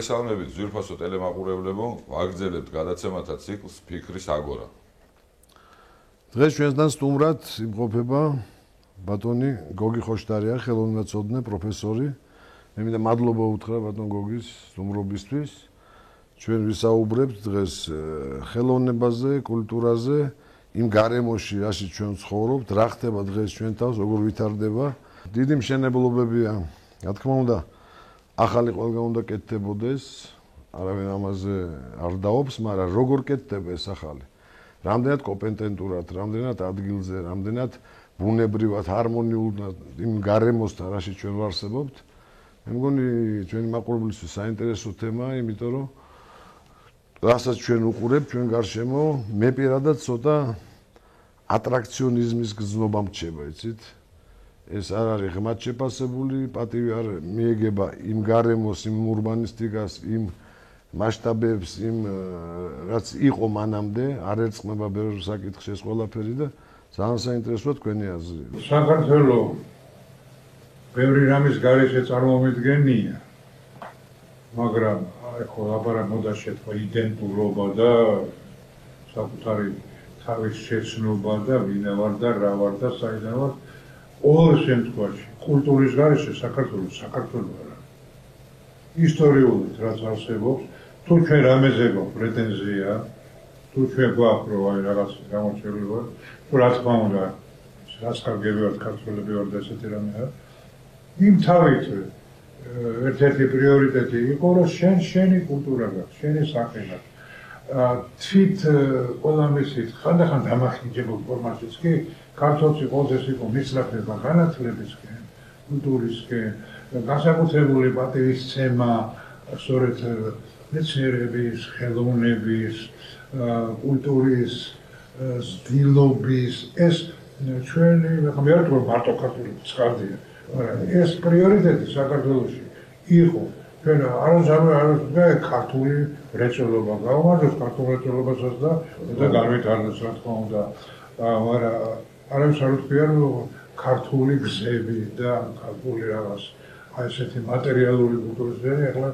მოგესალმებით ძვირფასო ტელემაყურებლებო, ვაგრძელებთ გადაცემათა ციკლს ფიქრის აგორა. დღეს ჩვენთან სტუმრად იმყოფება ბატონი გოგი ხოშტარია, ხელოვნებაცოდნე პროფესორი. მე მინდა მადლობა უთხრა ბატონ გოგის სტუმრობისთვის. ჩვენ ვისაუბრებთ დღეს ხელოვნებაზე, კულტურაზე, იმ გარემოში, რაშიც ჩვენ ცხოვრობთ, რა ხდება დღეს ჩვენ თავს, როგორ ვითარდება. დიდი მშენებლობებია, რა თქმა უნდა, ახალი ყველგან უნდა კეთდებოდეს, არავინ ამაზე არ დაობს, მაგრამ როგორ კეთდება ეს ახალი? რამდენად კომპეტენტურად, რამდენად ადგილზე, რამდენად ბუნებრივად, ჰარმონიულად იმ გარემოსთან, რაშიც ჩვენ ვარსებობთ. მე მგონი ჩვენი მაყურებლისთვის საინტერესო თემაა, იმიტომ რომ რასაც ჩვენ უყურებთ ჩვენ გარშემო, მე პირადად ცოტა ატრაქციონიზმის გზნობა მრჩება, იცით? ეს არ არის ღმად შეფასებული პატივი არ მიეგება იმ გარემოს, იმ ურბანისტიკას, იმ მასშტაბებს, იმ რაც იყო მანამდე, არ ერწყმება ბევრ საკითხში ეს ყველაფერი და ძალიან საინტერესოა თქვენი აზრი. საქართველოს ბევრი რამის გარეშე წარმომიდგენია, მაგრამ ეხლა ლაპარაკ მოდაში თქვა იდენტურობა და საკუთარი თავის შეცნობა და ვინ ვარ და რა ვარ და საიდან ვარ. ყოველ შემთხვევაში კულტურის გარეშე საქართველოს არა. ისტორიულად რაც არსებობს, თუ ჩვენ რამეზე გვაქვს პრეტენზია, თუ ჩვენ გვაქვს რომ აი რაღაც გამოჩენილი ვარ, თუ რა თქმა უნდა, რაც კარგები ვართ, ქართველები ვართ და ესეთი რამე არა. იმ თავით ერთ-ერთი პრიორიტეტი იყო, რომ შენი კულტურა გაქვს, შენი სახე გაქვს. თვით ყველა მისით ხანდახან დამახინჯებულ ფორმაშიც კი ქართულში ყოველთვის იყო მისლაფება განათლებისკენ, კულტურისკენ, განსაკუთრებული პატივისცემა, სწორედ მეცნიერების, ხელოვნების, კულტურის, ცდილობის, ეს ჩვენი, მე არ ვთქვი მარტო ქართული წყალდია, მაგრამ ეს პრიორიტეტი საქართველოში იყო. ჩვენ არასდროს ქართული მრეწველობა გავუმარჯოს ქართულ მრეწველობასაც და განვითარდეს რა თქმა უნდა, მაგრამ არავის არ ვთქვია რომ ქართული გზები და ქართული რაღაც აი ესეთი მატერიალური კულტურის ძველი ახლა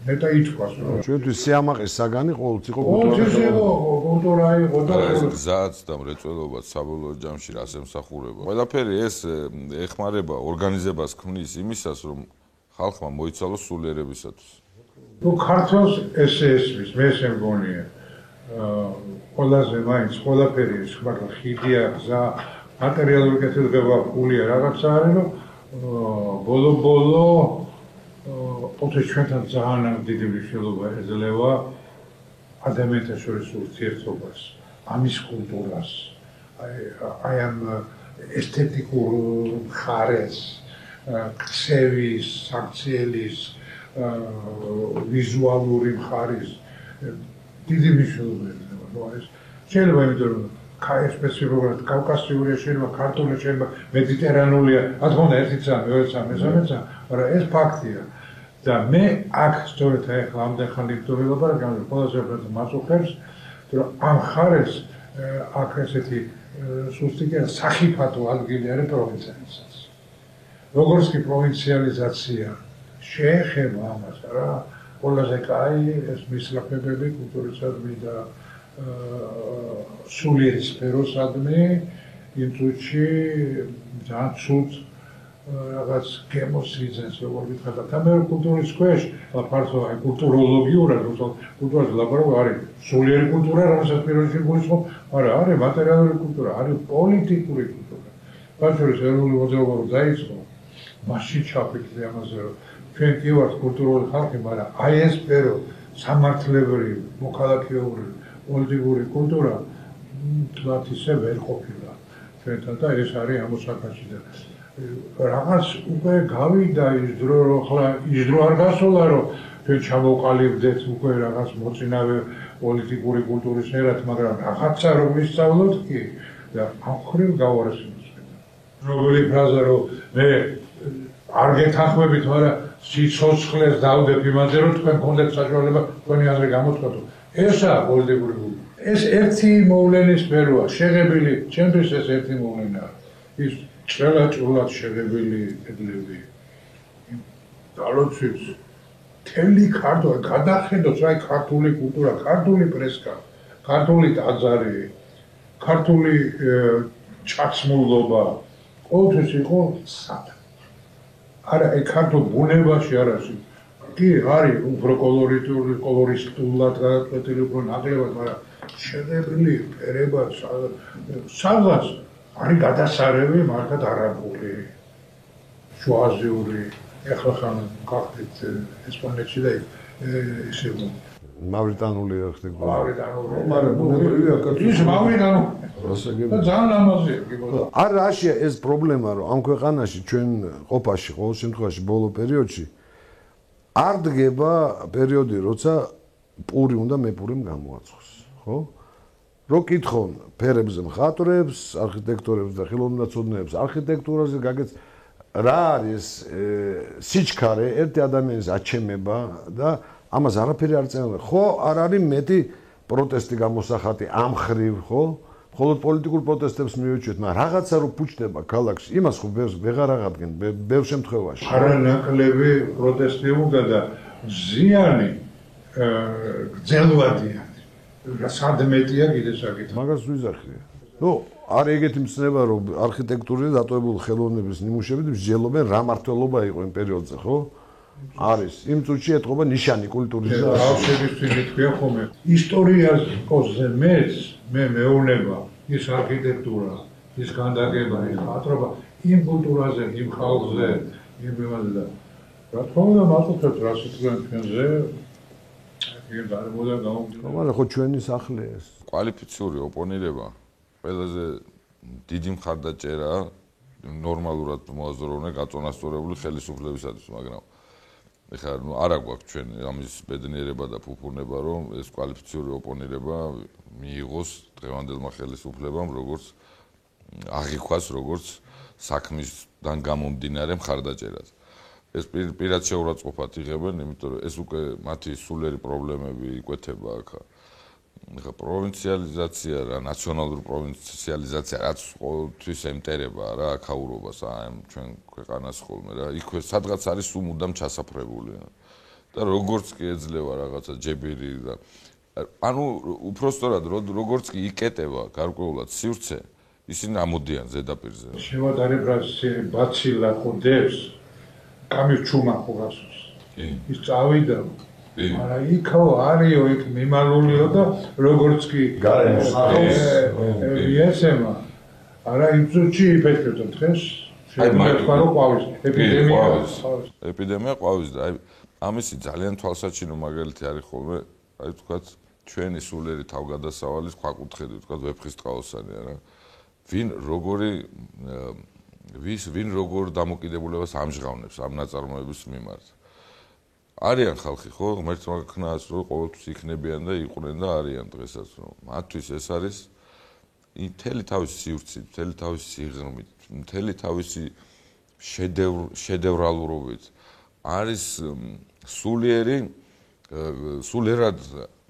მეტა ითქვას რომ ჩვენთვის სიამაყის საგანი ყოველთვის იყო კულტურა იყო და ეს გზაც და მრეწველობაც საბოლოო ჯამში რას ემსახურება. ყველაფერი ეს ეხმარება ორგანიზებას ქმნის იმისას რომ ხალხმა მოიცალოს სულიერებისათვის. თუ ქართულს ესეისთვის მე შემგონია ყველაზე მაინც ყველაფერი ის მაგრამ ხიდია გზა მატერიალური კეთილდღება ფულია რაღაცა არის რომ ბოლო ოთე ჩვენთან ძალიან დიდი მნიშვნელობა ეძლევა ადამიანთა შორის ურთიერთობას, ამის კულტურას, აი ამ ესთეტიკურ ხარეს, ქცევის, საქციელის, ვიზუალური მხარის დიდი მნიშვნელობა ეძლევა. ეს შეიძლება იმიტომ რომ სპეციფიკურად კავკასიურია, შეიძლება ქართული, შეიძლება მედიტერანულია, რა თქმა უნდა, ერთიც ან მეორეც ან მესამეც, მაგრამ ეს ფაქტია. და მე აქ სწორედ ახლა ამდენ ხანი ვდობილობა, მაგრამ ყველაზე უფრო მაწუხებს, რომ ამ ხარეს აქ ესეთი სუსტი კი სახიფათო ადგილი არის პროვინციალიზაცია. როგორც კი პროვინციალიზაცია შეეხება ამას, რა, ყველაზე კაი ეს მისლაფებები კულტურისადმი და სულიერი სფეროსადმი იმ წუთში ძალიან ცუდ რაღაც გემოსიზენს როგორ ვითხარ და თამარ კულტურის ქვეშ ფართო აი კულტუროლოგიურად კულტურაზე ლაპარაკობ არის სულიერი კულტურა რომელსაც პირველში გულისხმობ არა არის მატერიალური კულტურა არის პოლიტიკური კულტურა ბავშვების ეროვნული მოძრაობა რომ დაიწყო მაშინ ჩაფიქრე ამაზე რომ ჩვენ კი ვართ კულტურული ხალხი მაგრამ აი ეს სფერო სამართლებრივი მოქალაქეური პოლიტიკური კულტურა თქვათ ისე ვერ ყოფილა ჩვენთან და ეს არის ამოსაკაში და რაღაც უკვე გავიდა ის დრო რომ ხლა ის დრო არ გასულა რომ ჩვენ ჩამოვყალიბდეთ უკვე რაღაც მოწინავე პოლიტიკური კულტურის ერად მაგრამ რაღაცა რომ ვისწავლოთ კი და ამ ხრივ გავარესებთ როგორი ფრაზა რომ მე არ გეთანხმებით მაგრამ სიცოცხლეს დავდებ იმაზე რომ თქვენ გქონდეთ საშუალება თქვენი აზრი გამოთქვათო ესაა პოლიტიკური კულტურა ეს ერთი მოვლენის სფეროა შეღებილი ჩემთვის ეს ერთი მოვლენაა ის ჭრელად შეღებილი კედლები დალოცვის თელი ქართული გადახედოს აი ქართული კულტურა, ქართული პრესკა, ქართული ტაძარი, ქართული ჩაცმულობა, ყოველთვის იყო სად. არა, აი ქართულ ბუნებაში არაში. კი, არის უფრო კოლორისტულად გადაწყვეტილი, უფრო ნაკლებად, მაგრამ შეღებილი ფერება, სადღაც არის გადასარევი მართლაც არაბული, შუაზიური, ეხლა ხან გახდით ესპანეთში და ისე მავრიტანული არქიტექტურა. მავრიტანული. მაგრამ ბუნებრივია ის მავრიტანული. და ძალიან ლამაზია კი ბატონო. არ რაშია ეს პრობლემა, რომ ამ ქვეყანაში ჩვენ ყოფაში, ყოველ შემთხვევაში ბოლო პერიოდში არ დგება პერიოდი, როცა პური უნდა მეპურიმ გამოაცხოს, ხო? რო კითხონ ფერებზე მხატვრებს, არქიტექტორებს და ხელოვნებაცოდნეებს, არქიტექტურაზე გაგეც რა არის სიჩქარე ერთი ადამიანის აჩემება და ამას არაფერი არ წერენ. ხო, არ არის მეტი პროტესტი გამოსახატი ამ ხრივ, ხო? მხოლოდ პოლიტიკურ პროტესტებს მივეჩვით, მაგრამ რაღაცა რო ფუჭდება ქალაქში, იმას ხო ვეღარ აღადგენ ბევრ შემთხვევაში. არანაკლები პროტესტი უნდა და ზიანი გრძელვადია. სადმეტია კიდე საკითხი. მაგას ვიზახია. ნუ არ ეგეთი მცნება რომ არქიტექტურით დატოვებული ხელოვნების ნიმუშები მსჯელობენ რა მართლობა იყო იმ პერიოდზე, ხო? არის. იმ წუთში ეთყობა ნიშანი კულტურის და ბავშვებისთვის თქვია ხოლმე. ისტორიაზე მე მეუნება ის არქიტექტურა, ის განდაგება, ის მხატვრობა იმ კულტურაზე, იმ ხალხზე, იმ იმაზე და რა თქმა უნდა მართლაც რას იტყვიან თქვენზე იმ გარემოდა გამომდინარე. მაგრამ ხო ჩვენი სახლი ეს. კვალიფიციური ოპონირება ყველაზე დიდი მხარდაჭერა ნორმალურად მოაზროვნე გაწონასწორებული ხელისუფლებისათვის, მაგრამ ეხლა ნუ არა გვაქვს ჩვენ ამის ბედნიერება და ფუფუნება, რომ ეს კვალიფიციური ოპონირება მიიღოს დღევანდელმა ხელისუფლებამ, როგორც აღიქვას, როგორც საქმისგან გამომდინარე მხარდაჭერას. ეს პირად შეურაცხყოფად იღებენ, იმიტომ რომ ეს უკვე მათი სულიერი პრობლემები იკვეთება აქ. ეხლა პროვინციალიზაცია რა, ნაციონალური პროვინციალიზაცია, რაც ყოველთვის ემტერება რა აქაურობას ამ ჩვენ ქვეყანას ხოლმე რა. იქვე სადღაც არის უმუდამ ჩასაფრებული. და როგორც კი ეძლევა რაღაცა ჯებირი და ანუ უпроსტორად როგორც კი იკეტება გარკვეულად სივრცე, ისინი ამოდიან ზედაპირზე. შევადარებრას ბაცილა ხოდებს კამის ჩუმა ხო გასოს. ის წავიდა მაგრამ იქო არისო იქ მიმალულიო და როგორც კი გარემოს ესემა არა იმ წუთში იფეთქებდა დღეს შეიძლება რომ ყვავის ეპიდემია ყვავის და აი ამისი ძალიან თვალსაჩინო მაგალითი არის ხოლმე აი თქვათ ჩვენი სულიერი თავგადასავალი სხვა კუთხედი თქვათ ვეფხისტყაოსანი რა ვინ როგორ დამოკიდებულებას ამჟღავნებს ამ ნაწარმოების მიმართ არიან ხალხი ხო ღმერთმა ქნას რომ ყოველთვის იქნებიან და იყვნენ და არიან დღესაც რომ მათთვის ეს არის მთელი თავისი სივრცით, მთელი თავისი სიღრმით, მთელი თავისი შედევრალურობით არის სულიერად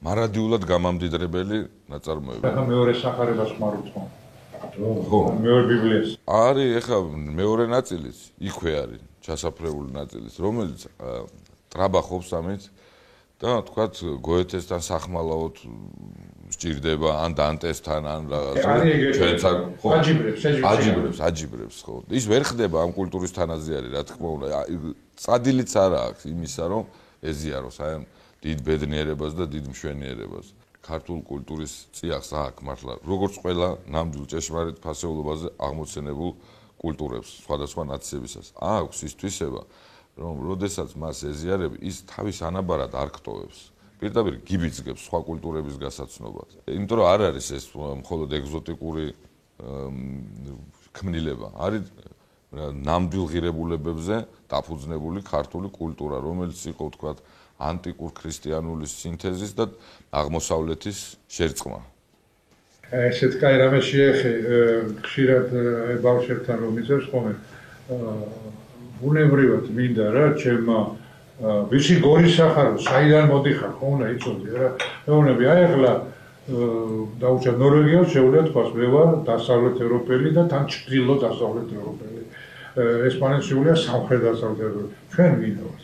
მარადიულად გამამდიდრებელი ნაწარმოები. ეხლა მეორე სახარებას ხმარობ ხო მეორე ბიბლიას არის ეხლა მეორე ნაწილიც იქვე არის ჩასაფრებული ნაწილიც რომელიც ტრაბახობს ამით და თქვათ გოეთესთან სახმალავოდ სჭირდება ან დანტესთან ან რაღაცა ჩვენცა ხო აჯიბრებს ხო ის ვერ ხდება ამ კულტურის თანაზე არის რა თქმა უნდა წადილიც არა აქვს იმისა რომ ეზიაროს აი ამ დიდ ბედნიერებას და დიდ მშვენიერებას ქართულ კულტურის წიაღს აქვს მართლა როგორც ყველა ნამდვილ ჭეშმარიტ ფასეულობაზე აღმოცენებულ კულტურებს სხვადასხვა ნაციებისას აქვს ის თვისება რომ როდესაც მას ეზიარებ ის თავის ანაბარად არ გტოვებს პირდაპირ გიბიძგებს სხვა კულტურების გასაცნობას იმიტომ რომ არ არის ეს მხოლოდ ეგზოტიკური ქმნილება არის ნამდვილ ღირებულებებზე დაფუძნებული ქართული კულტურა რომელიც იყო თქვათ ანტიკურ ქრისტიანული სინთეზის და აღმოსავლეთის შერწყმა ესეთ კაი რამე შეეხე ხშირად ბავშვებთან რომ იწევს ხოლმე ბუნებრივად მინდა რა ჩემმა ვისი გორის სახარო საიდან მოდიხარ ხო უნდა იცოდი რა მეუბნები აი ახლა დაუჭა ნორვეგიას შეუძლია თქვას მე ვარ დასავლეთ ევროპელი და თან ჩრდილო დასავლეთ ევროპელი ესპანეთს შეუძლია სამხრეთ დასავლეთ ევროპელი ჩვენ ვინ ვართ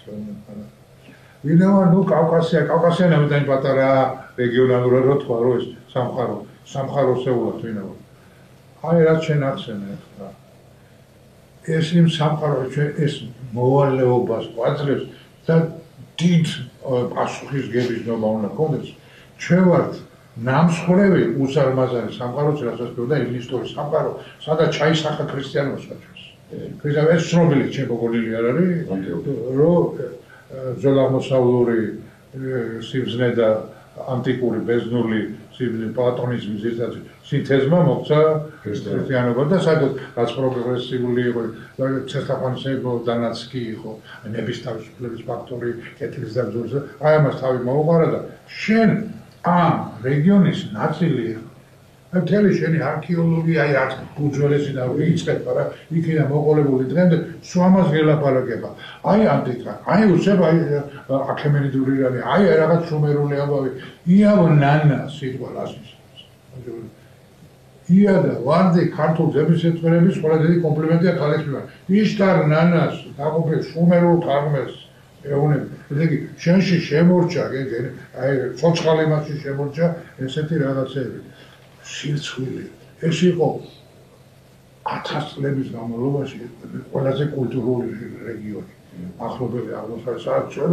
ვინმე ნუ კავკასიანებიდან პატარა რეგიონალურად რო თქვა რომ ეს სამხაროსეულად ვინმე აი რაც შენ ახსენე ახლა ეს იმ სამყარო ეს მოვალეობას გვაძლევს და დიდ პასუხისგებისნობა უნდა გქონდეს ჩვენ ვართ ნამსხვრევი უსარმაზარი სამყაროც რასაც და ინისტორის სამყარო სადაც ჩაისახა ქრისტიანობასაც ეს ცნობილი ჩემ გოგონილი არ არის რომ ძველაღმოსავლური სიბზნე და ანტიკური ბერძნული სიბზნე პლატონიზმის ერთად სინთეზმა მოხდა ქრისტიანობა და სადაც რაც პროგრესიული იყო ცეცხლაყანსებოდანაც კი იყო ნების თავისუფლების ფაქტორი კეთილის დაბრძოლისა აი ამას თავი მოუყარა და შენ ამ რეგიონის ნაწილი მთელი შენი არქეოლოგია აი რაც უძველესი და ვიწყებ რა იქიდან მოყოლებული დღემდე სულ ამას გელაპარაკება აი ანტიკა აი უცებ აი აქემენიდური რამე აი რაღაც შუმერული ამბავი იავ ნანა სიტყვა ლასის ია და ვარდი ქართულ ძებნისმეტყველების ყველა დიდი კომპლიმენტია ხალხის მიმართ იშტარ ნანას დაყოფილ შუმერულ თარგმნელს ეუბნები ესე შენში შემორჩა აი ცოცხალი მასში შემორჩა ესეთი რაღაცები სიცხვილი ეს იყო 1000 წლების განმავლობაში ყველაზე კულტურული რეგიონი ახლობელი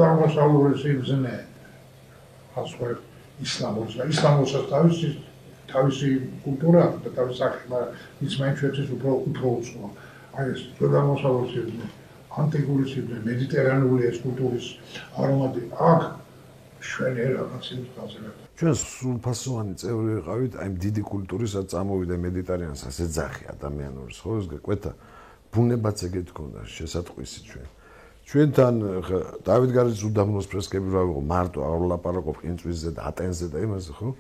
აღმოსავლური სიბზნე ასვე ისლამურსაც თავისი კულტურა და თავისი სახე მაგრამ ის მაინც ჩვენთვის უფრო უცხოა აი ეს აღმოსავლური სიბზნე ანტიკური სიბზნე მედიტერანული ეს კულტურის არომატი აქ შვენი რაღაცის გაზრდა ჩვენ სრულფასოვანი წევრი ვიყავით აი დიდი კულტურისაც წამოვიდა მედიტერანესაც ეძახი ადამიანურის ხო ეს კვეთა ბუნებაც ეგეთ გქონდა შესატყვისი ჩვენთან დავით გარეჯის უდაბნოს ფრესკები რა ვიყო მარტო არ ვლაპარაკობ ყინწვისზე და ატენზე და იმაზე ხო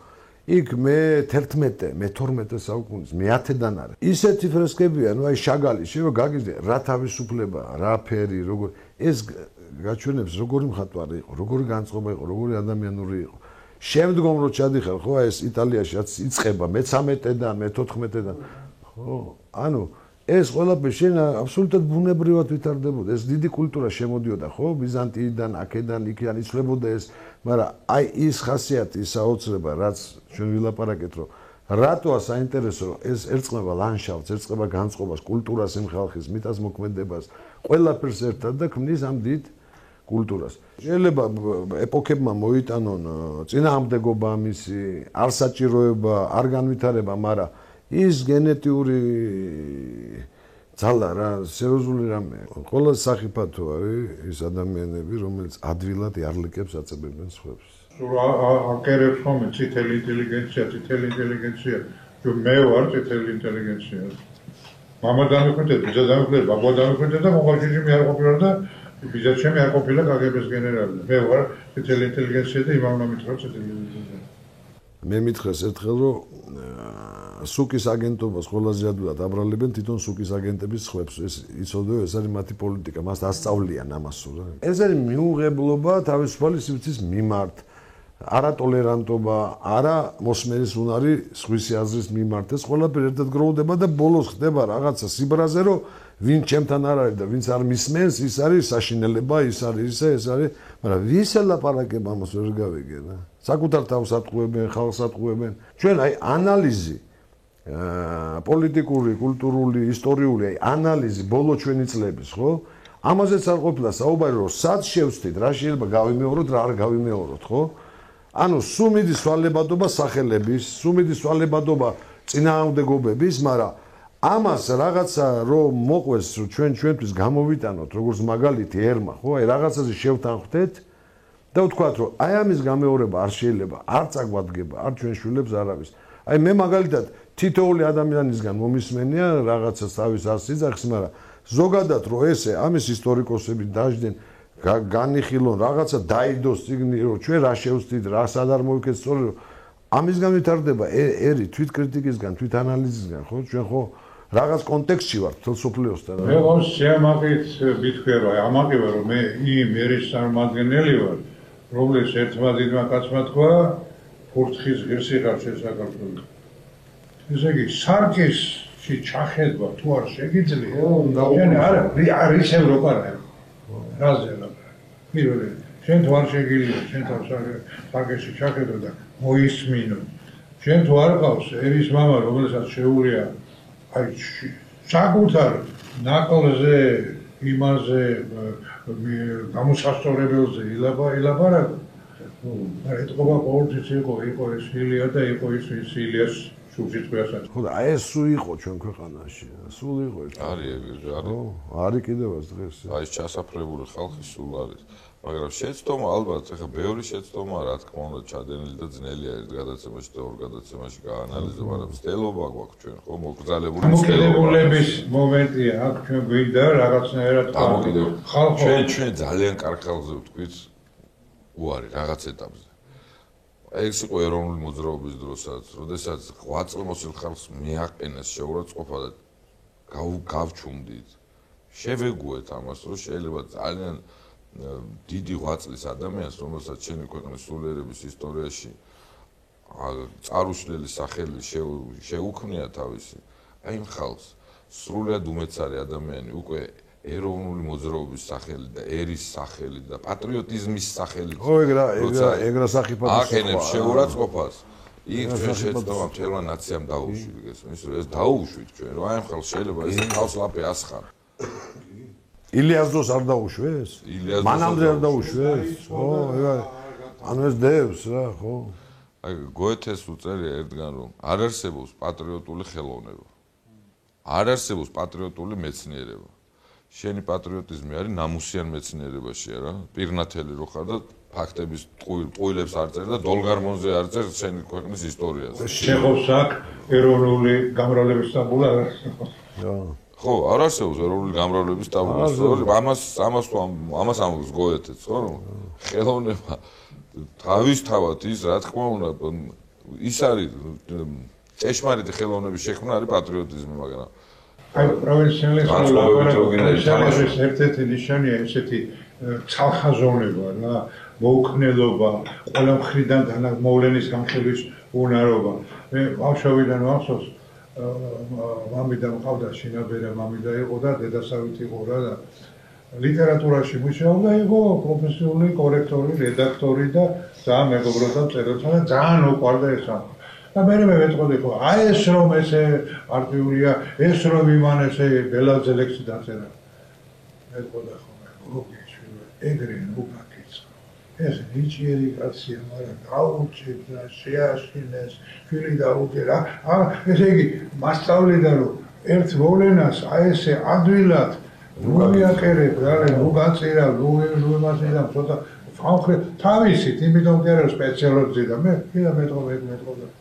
იქ მე 11 მე 12 საუკუნის მე 10-დან არის ისეთი ფრესკებია ნუ აი შაგალი შევა გაგიზდე რა თავისუფლება რა ფერი როგორ ეს გაჩვენებს როგორი მხატვარი იყო როგორი განწყობა იყო როგორი ადამიანური იყო შემდგომ რო ჩადიხარ ხო ეს იტალიაში რაც იწყება მე 13-დან მე 14-დან ხო ანუ ეს ყველაფერი შენ აბსოლუტურად ბუნებრივად ვითარდებოდა ეს დიდი კულტურა შემოდიოდა ხო ბიზანტიიდან აქედან იქიდან იცვლებოდა ეს მაგრამ აი ის ხასიათი ის საოცრება რაც ჩვენ ვილაპარაკეთ რომ რატოა საინტერესო ეს ერწყმება ლანდშაფტს ერწყმება განწყობას კულტურას იმ ხალხის მიტას მოქმედებას ყველაფერს ერთად და ქმნის ამ დიდ კულტურას შეიძლება ეპოქებმა მოიტანონ წინააღმდეგობა ამისი არ საჭიროება არ განვითარება მაგრამ ის გენეტიური ძალა რა სერიოზული რამე ყველა სახიფათო არის ის ადამიანები რომელიც ადვილად იარლიკებს აწებებენ სხვებს აკერებს ხოლმე წითელი ინტელიგენცია რომ მე ვარ წითელი ინტელიგენცია მამა დამიხვდა ბიძა დამიხვდა ბაბა დამიხვდა და მოყავჭიში მე არ ყოფილა და ბიძა ჩემი არ ყოფილა კგბ-ს გენერალი მე ვარ წითელი ინტელიგენცია და იმამ მომითხრა წითელი ინტელიგენცია მე მითხრეს ერთხელ რომ სუკის აგენტობას ყველაზე ადვილად აბრალებენ თვითონ სუკის აგენტების ხვებს ეს იცოდე ეს არის მათი პოლიტიკა მას ასწავლიან ამას რა ეს არის მიუღებლობა თავისუფალი სივრცის მიმართ არატოლერანტობა არა მოსმენის უნარი სხვისი აზრის მიმართ ეს ყველაფერი ერთად გროვდება და ბოლოს ხდება რაღაცა სიბრაზე რომ ვინ ჩემთან არ არის და ვინც არ მისმენს ის არის საშინელება ის არის ეს არის მაგრამ ვის ელაპარაკება ამას ვერ გავიგე რა საკუთარ თავს ატყუებენ ხალხს ატყუებენ ჩვენ აი ანალიზი პოლიტიკური, კულტურული, ისტორიული ანალიზი ბოლო ჩვენი წლების, ხო? ამაზეც არ ყოფილა საუბარი, რომ სად შევსდით, რა შეიძლება გავიმეოროთ, რა არ გავიმეოროთ, ხო? ანუ სულ მიდის ვალებადობა სახელების, სულ მიდის ვალებადობა წინააღმდეგობების, მაგრამ ამას რაღაცა რომ მოყვეს, რომ ჩვენთვის გამოვიტანოთ, როგორც მაგალითი ერმა, ხო? აი რაღაცაზე შევთანხმდეთ და ვთქვათ, რომ აი ამის გამეორება არ შეიძლება, არ წაგვადგება, არ ჩვენ შვილებს არავის. აი მე მაგალითად თითოეული ადამიანისგან მომისმენია რაღაცა თავის ასიძახს, მაგრამ ზოგადად რომ ესე ამის ისტორიკოსები დაждენ განიხილონ რაღაცა დაიდოს ციგნი რომ ჩვენ რა შევსდით, რა სად არ მოვიქეთ სწორი რომ ამისგან ვითარდება ერი თვითკრიტიკისგან, თვითანალიზისგან, ხო? ჩვენ ხო რაღაც კონტექსტში ვართ თელ სოფლიოსთან. მე ვარ შემაგით ვიტყვი რომ ამაყივა რომ მე იმ ერის წარმომადგენელი ვარ, რომლის ერთმა დიდმა კაცმა თქვა ფურთხის ღირსი ხარ შენ საქართველოს. ესე იგი სარკისში ჩახედვა თუ არ შეგიძლია, შენ არ ისევ რო პარებ. რაზე რა. პირველი შენ თუ არ შეგიძლია შენ თავს ფარგლებში ჩახედო და მოისმინო შენ თუ არ ყავს ერის მამა რომელსაც შეუძლია აი საკუთარ ნაკლზე იმაზე გამოსასწორებელზე ილაპარაკო ეთყობა ყოველთვის იყო ეს ილია და იყო ის ილიას სულშიც ხო და აი ეს სულ იყო ჩვენ ქვეყანაში სულ იყო ეს არის კიდევაც დღეს აი ეს ჩასაფრებული ხალხი სულ არის მაგრამ შეცდომა ალბათ ეხა ბევრი შეცდომა რა თქმა უნდა ჩადენილი და ძნელია ერთ გადაცემაში და ორ გადაცემაში გაანალიზო მაგრამ ცდელობა გვაქვს ჩვენ ხო მოკრძალებული მოკრძალებულების მომენტია აქ ჩვენ გვინდა რაღაცნაირად ხალხო ჩვენ ძალიან კარგ ხალხზე ვთქვით უარი რაღაც ეტაპზე ეს იყო ეროვნული მოძრაობის დროსაც როდესაც ღვაწლმოსილ ხალხს მიაყენეს შეურაცხყოფა და გავჩუმდით შევეგუეთ ამას რომ შეიძლება ძალიან დიდი ღვაწლის ადამიანს რომელსაც შენი ქვეყნის სულიერების ისტორიაში წარუშლელი სახელი შეუქმნია თავისი აი იმ ხალხს სრულად უმეცარი ადამიანი უკვე ეროვნული მოძრაობის სახელი და ერის სახელი და პატრიოტიზმის სახელი ხო ეგრა სახიფათო აყენებს შეურაცხყოფას იქ ჩვენ შეცდომა მთელმა ნაციამ დაუშვით ეს დაუშვით ჩვენ რომ აი ამ ხალხს შეიძლება ეს თავს ლაპე ასხან ილიას დროს არ დაუშვეს? მანამდე არ დაუშვეს? ხო, ანუ ეს დევს რა, ხო? აი გოეთეს უწერია ერთგან რომ არ არსებობს პატრიოტული ხელოვნება. არ არსებობს პატრიოტული მეცნიერება. შენი პატრიოტიზმი არის ნამუსიან მეცნიერებაში რა, პირნათელი რო ხარ და ფაქტების ტყუილებს არ წერ და დოლგარმონზე არ წერ შენი ქვეყნის ისტორიაზე. შეხობს აქ ეროვნული გამრავლების ტაბულა რა. ხო, არ არსებობს ეროვნული გამრავლების ტაბულა. ამას ამბობს გოეთეც, ხო? ხელოვნება თავისთავად ის რა თქმა უნდა ის არის ჭეშმარიტი ხელოვნების შექმნა არის პატრიოტიზმი, მაგრამ აი პროვინციალის ლაბორატორიის ერთ-ერთი ნიშანია ესეთი ცალხაზოვნება რა, მოუქნელობა, ყველა მხრიდან მოვლენის განხილვის უნარობა. მე ბავშვობიდან მახსოვს მამიდა მყავდა შინაბერა მამიდა იყო და დედასავით იყო რა და ლიტერატურაში მუშაობდა იყო პროფესიული კორექტორი, რედაქტორი და ძალიან მეგობრობდა წერილთან და ძალიან უყვარდა ეს ამ და მე მეთყოდი ხო აი ეს რომ ესე არტიულია ეს რომ იმან ესე ბელაძე ლექსი დაწერა მეთყოდა ხო ეგრე უკაკიც ეს ნიჭიერი კაცია მაგრამ გაუჭირდა შეაშინეს ფილი დაუჭირა ესე იგი მასწავლიდა რომ ერთ მოვლენას აი ესე ადვილად მიაკერებ რა ნუ გაწირა ნუ მასედა ცოტა ხალხი თავისით იმიტომ კი არა სპეციალურად ზედა მე კიდე მეტყობა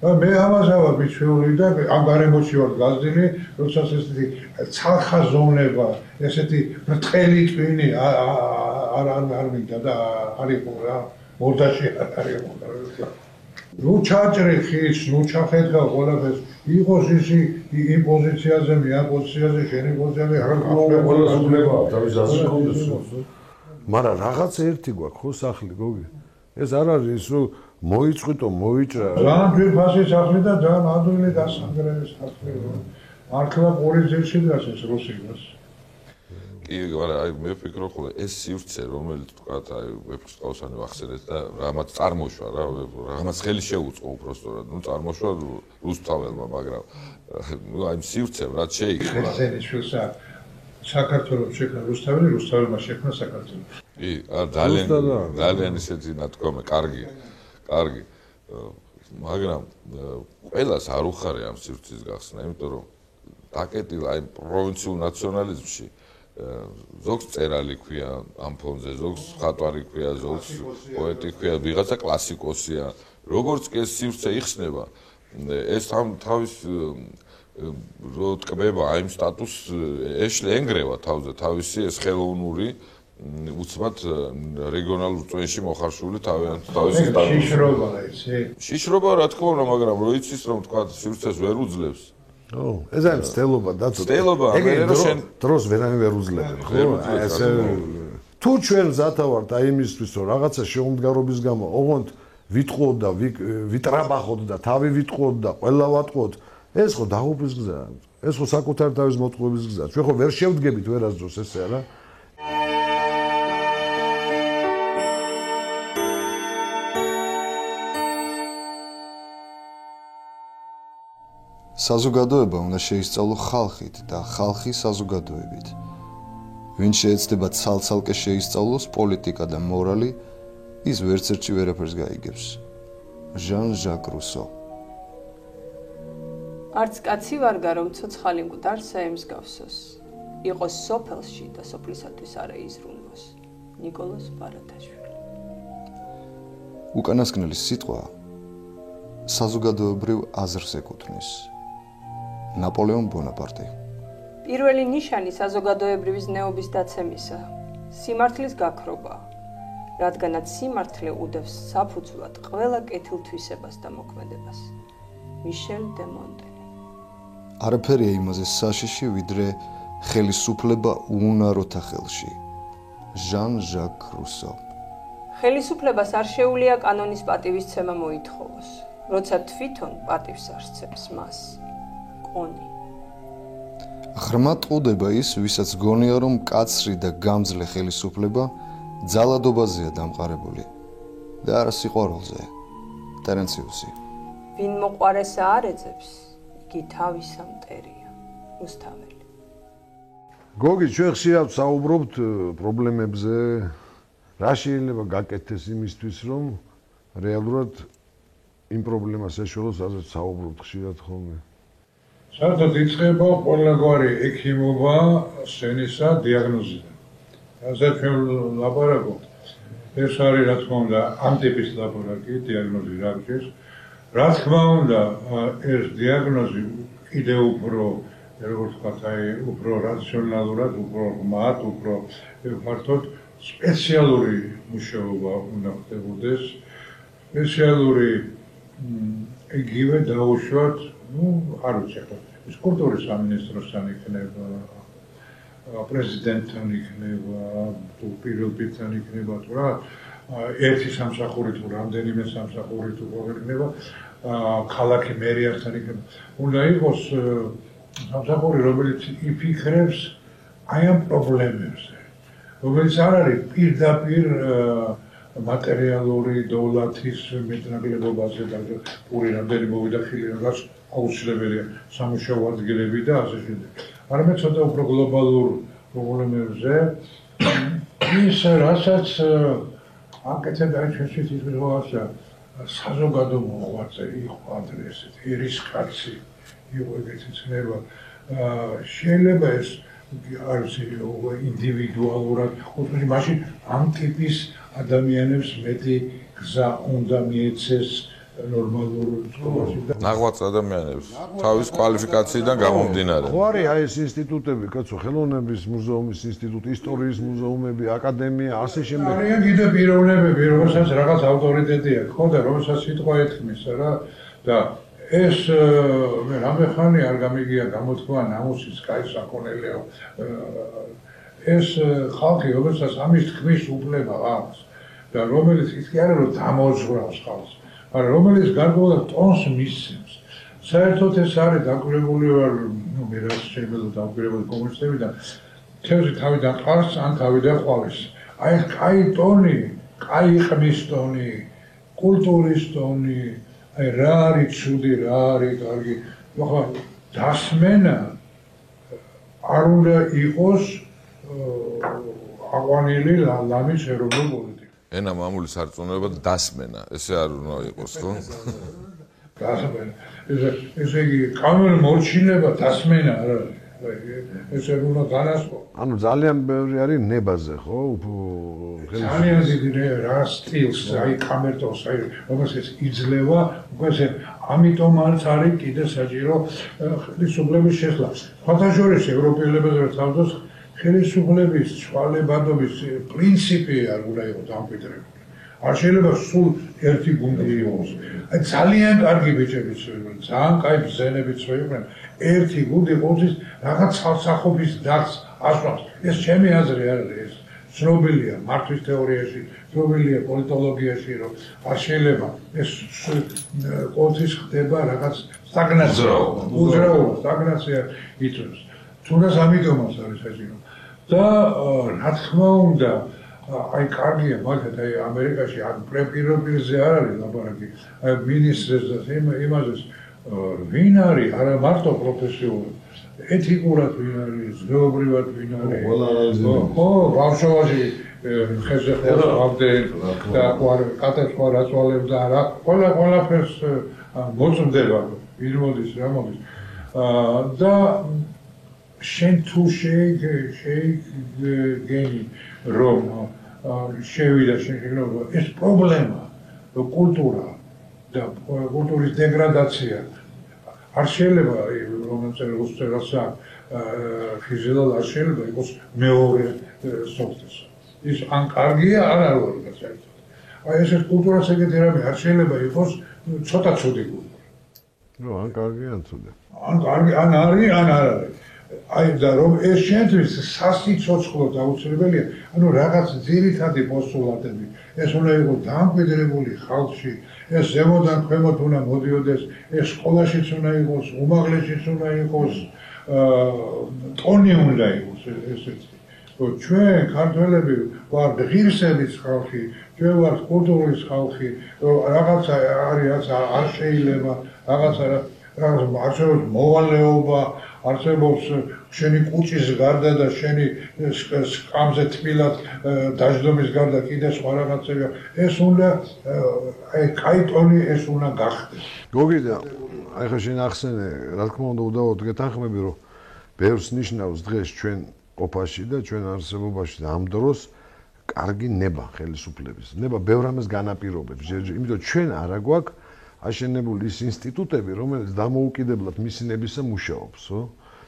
მე ამასავა მიჩვეული და ამ გარემოში ვარ გაზრდილი, როდესაც ესეთი ცალხაზოვნება, ესეთი ბრტყელი ტვინი არ მინდა და არ იყო რა, მოდაში არ იყო რა. ნუ ჩაჭრე ხის, ნუ ჩახედა ყველაფერს, იყოს ისი იმ პოზიციაზე, მე ამ პოზიციაზე, შენი პოზიციაზე, არ ყველა სულება თავის აზრს კონდეს. მაგრამ რაღაც ერთი გვაქვს ხო სახლი გოგი? ეს არ არის ის რომ მოიწყვიტო, მოიჭრა. ძალიან ძვირფასი სახლი და ძალიან ადვილი დასანგრევის სახლი. მართლა პოლიციაში დგას ეს რუსიკას. კი, მაგრამ აი მე ვფიქრობ ხოლმე ეს სივრცე რომელიც თქვათ აი ვეფხისტყაოსანი ვახსენეთ და რამაც წარმოშვა რა, რამაც ხელი შეუწყო უბრალოდ, ნუ წარმოშვა რუსთაველმა, მაგრამ ნუ აი სივრცემ რაც შეიქმნა. ესენის შულსა საქართველოს შექმნა რუსთაველი, რუსთაველმა შექმნა საქართველოს. კი, ძალიან ისეთი ნათქვამი, კარგი. მაგრამ ყველას არ უხარე ამ სივრცის გახსნა, იმიტომ რომ დაკეტილ აი პროვინციულ ნაციონალიზმში ზოგს წერალი ქვია ამ ფონზე, ზოგს ხატვარი ქვია, ზოგს პოეტი ქვია, ვიღაცა კლასიკოსია. როგორც კი ეს სივრცე იხსნება, ეს თავის რო ტკბება აი იმ სტატუსს ეშლენგრევა თავზე, თავისი ეს ხელოვნური უცბად რეგიონალურ წვენში მოხარშული თავისი შიშრობა იცი? შიშრობა რა თქმა უნდა, მაგრამ რო იცის რომ თქვა სივრცეს ვერ უძლებს. ო, ეს არის ცდელობა დაწო. ცდელობა, დროს ვერავინ ვერ უძლებს. ხო, ესე თუ ჩვენ ზათავართ აი იმისთვის რომ რაღაცა შეუმდგარობის გამო ოღონდ ვიტყოდ და ვიტრაბახოთ და თავი ვიტყოდ და ყველა ვატყოთ, ეს ხო დაღუპვის გზაა. ეს ხო საკუთარ თავის მოტყუების გზაა. ჩვენ ხო ვერ შევდგებით ვერასდროს ესე არა? საზოგადოება უნდა შეისწავლო ხალხით და ხალხი საზოგადოებით. ვინ შეეცდება ცალ-ცალკე შეისწავლოს პოლიტიკა და მორალი, ის ვერცერთში ვერაფერს გაიგებს. ჟან-ჟაკ რუსო. არც კაცი ვარგა, რომ ცოცხალი მკვდარს ემსგავსოს. იყოს სოფელში და სოფლისათვის არა იზრუნვოს. ნიკოლოზ ბარათაშვილი. უკანასკნელი სიტყვა საზოგადოებრივ აზრს ეკუთვნის. ნაპოლეონ ბონაპარტი. პირველი ნიშანი საზოგადოებრივი ზნეობის დაცემისა, სიმართლის გაქრობა, რადგანაც სიმართლე უდევს საფუძვლად ყველა კეთილთვისებას და მოქმედებას. მიშელ დე მონტენი. არაფერია იმაზე საშიში, ვიდრე ხელისუფლება უუნაროთა ხელში. ჟან-ჟაკ რუსო. ხელისუფლებას არ შეუძლია კანონის პატივისცემა მოითხოვოს, როცა თვითონ პატივს არსცემს მას. კონი. ღრმა ტყუდება ის, ვისაც გონია, რომ კაცრი და გამძლე ხელისუფლება ძალადობაზეა დამყარებული და არა სიყვარულზე. ტერენციუსი. ვინ მოყვარესა არ ეძებს, იგი თავისა მტერია. რუსთაველი. გოგი, ჩვენ ხშირად საუბრობთ პრობლემებზე, რა შეიძლება გაკეთდეს იმისთვის, რომ რეალურად იმ პრობლემას ეშველოს, რაზეც საუბრობთ ხშირად ხოლმე. საერთოდ იწყება ყველაგვარი ექიმობა სენისა დიაგნოზიდან. ასე ჩვენ ლაბორატორია. ეს არის რა თქმა უნდა ამ ტიპის ლაბორატორია, დიაგნოზი რა გჭირს. რა თქმა უნდა ეს დიაგნოზი კიდევ უფრო როგორც ვთქვათ, უფრო რაციონალურად, უფრო ღრმად, უფრო მართოდ სპეციალური მუშაობა უნდა ხდებოდეს. სპეციალური იგივე დაუშვათ, არ ვიცი ახლა, ის კულტურის სამინისტროსთან იქნება, პრეზიდენტთან იქნება, თუ პირველ პირთან იქნება, თუ რა, ერთი სამსახური თუ რამდენიმე სამსახური თუ იქნება, ქალაქი მერიასთან იქნება. უნდა იყოს სამსახური, რომელიც იფიქრებს აი ამ პრობლემებზე, რომელიც არ არის პირდაპირ მატერიალური დოვლათის მეტნაკლებობაზე და პური რამდენი მოვიდა ხილი, რაც აუცილებელია სამუშაო ადგილები და ასე შემდეგ. არამედ ცოტა უფრო გლობალურ პრობლემებზე, ის რასაც აკეთებ აი ჩვენში თვითონაც საზოგადო მოღვაწე იყო ადრე ესეთი ერისკაცი იყო ეგეთი ცნება. შეიძლება ეს არის ინდივიდუალურად, თუმცა მაშინ ამ ტიპის ადამიანებს მეტი გზა უნდა მიეცეს ნორმალურ სკოლაში და ნაღვაწ ადამიანებს თავის კვალიფიკაციიდან გამომდინარე. ხო არის აი ეს ინსტიტუტები, კაცო, ხელოვნების მუზეუმის ინსტიტუტი, ისტორიის მუზეუმები, აკადემია, ასე შემდეგ. არიან კიდე პიროვნებები, რომელსაც რაღაც ავტორიტეტი აქვს, ხო და რომელსაც სიტყვა ეთქმის რა და ეს მე რამე ხანი არ გამიგია გამოთქვა ნამუსის კაი საქონელეო. ეს ხალხი, რომელსაც ამის თქმის უფლება აქვს და რომელიც ის კი არა რომ დამოძღვრავს ხალხს, მაგრამ რომელიც გარკვეულ ტონს მისცემს. საერთოდ ეს არის დაკვირვებული ვარ, მე რაც შეიძლება დაკვირვებული კომუნისტებიდან, თევზი თავიდან ყარს, ან თავიდან ყვალის. აი კაი ტონი, კაი ხმის ტონი, კულტურის ტონი, აი რა არის ცუდი, რა არის კარგი. ახლა დასმენა არ უნდა იყოს აღვანილი ლამის ეროვნულ პოლიტიკას. ენა მამულის არწმუნება დასმენა, ესე არ უნდა იყოს, ხო? დასმენა. ესე იგი კანონი მორჩინება დასმენა არ არის. ეს უნდა განასხვავო. ანუ ძალიან ბევრი არის ნებაზე, ხო? ძალიან დიდი რა სტილს, აი კამერტოს, აი რომელსაც იძლევა, უკვე ამიტომაც არის კიდე საჭირო ხელისუფლების შესვლა. სხვათა შორის ევროპელებად რა თავდას ხელისუფლების ცვალებადობის პრინციპი არ უნდა იყოს დამკვიდრებული. არ შეიძლება სულ ერთი გუნდი იყოს. აი ძალიან კარგი ბიჭებიც ვიყავენ, ძალიან კაი ბზენებიც ვიყავენ. ერთი გუნდი ყოველთვის რაღაც სახობის დარს ასვამს. ეს ჩემი აზრი არ არის. ცნობილია მართვის თეორიაში, ცნობილია პოლიტოლოგიაში, რომ არ შეიძლება ეს ყოველთვის ხდება რაღაც სტაგნაცია, უძრაობა, სტაგნაცია იწვევს. თუნდაც ამიტომაც არის საჭირო. და რა თქმა უნდა, აი კარგია, მაგათ აი ამერიკაში ან პრემიერზე არ არის ლაბორატორია, აი მინისტრებს და იმაზეს ვინ არის არა მარტო პროფესიული ეთიკურად ვინ არის ზეობრივად ვინ არის ხო ბავშვობაში ხეზე ხავდნენ და კატესტრო რაცვალებდა რა ყველაფერს მოწმდება ვინ მოდის რა მოდის და შენ თუ შეიგენი რომ შევიდა შეგნობა ეს პრობლემა კულტურა და კულტურის დეგრადაცია არ შეიძლება რომელიც რუსეთსა ფიზიოლოგიურად არ შეიძლება იყოს მეორე სოფტეს ის ან კარგია ან არ არის საერთოდ აი ეს კულტურას ეგეთი რამე არ შეიძლება იყოს ცოტა ცუდი კულტურა ან კარგია ან ცუდი ან კარგი ან არის ან არ არის აი და რომ ეს შენთვის სასიცოცხლოდ აუცილებელია ანუ რაღაც ძირითადი პოსტულატები ეს უნდა იყოს დამკვიდრებული ხალხში ეს ზემოდან ქვემოთ უნდა მოდიოდეს ეს სკოლაშიც უნდა იყოს უმაღლესიც უნდა იყოს ტონი უნდა იყოს ესეთი ჩვენ ქართველები ვართ ღირსების ხალხი ჩვენ ვართ კულტურის ხალხი რაღაცა არის არ შეიძლება რაღაცა არსებობს მოვალეობა არსებობს შენი კუჭის გარდა და შენი სკამზე თბილად დაждომის გარდა კიდე სხვა რაღაცებია ეს უნდა აი კაიტონი ეს უნდა გახდეს გოგი და აი ხა შენ ახსენე რა თქმა უნდა უდავოდ გეთანხმები რომ ბევრს ნიშნავს დღეს ჩვენ ყოფაში და ჩვენ არსებობაში და ამ დროს კარგი ნება ხელისუფლების ნება ბევრ ამას განაპირობებს იმიტომ ჩვენ არა გვაქვს აშენებული ის ინსტიტუტები რომელიც დამოუკიდებლად მისი ნებისა მუშაობს ხო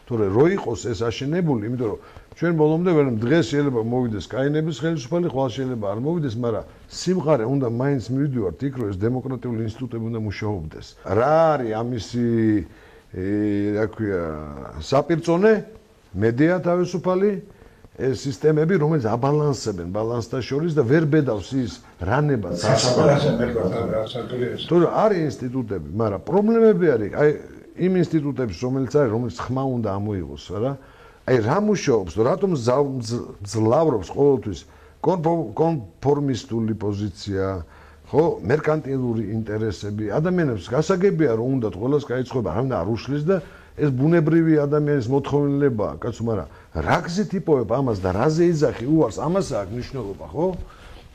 თორე რო იყოს ეს აშენებული იმიტომ რომ ჩვენ ბოლომდე ვერ დღეს შეიძლება მოვიდეს კაინების ხელისუფალი ხვალ შეიძლება არ მოვიდეს მაგრამ სიმღერე უნდა მაინც მივიდივართ იქ რომ ეს დემოკრატიული ინსტიტუტები უნდა მუშაობდეს რა არის ამისი რა ქვია საპირწონე მედია თავისუფალი ეს სისტემები რომელიც აბალანსებენ ბალანსთა შორის და ვერ ბედავს ის რანება თუ არის ინსტიტუტები მაგრამ პრობლემები არის აი იმ ინსტიტუტების რომელიც არის რომელიც ხმა უნდა ამოიღოს რა აი რა მუშაობს რატომ ძლავრობს ყოველთვის კონფორმისტული პოზიცია ხო მერკანტილური ინტერესები ადამიანებს გასაგებია რომ უნდათ ყოველას გაიწყობა რამე არ უშლის და ეს ბუნებრივი ადამიანის მოთხოვნილებაა კაცო მაგრამ რა გზით იპოვებ ამას და რაზე იძახი უარს ამას აქვს მნიშვნელობა ხო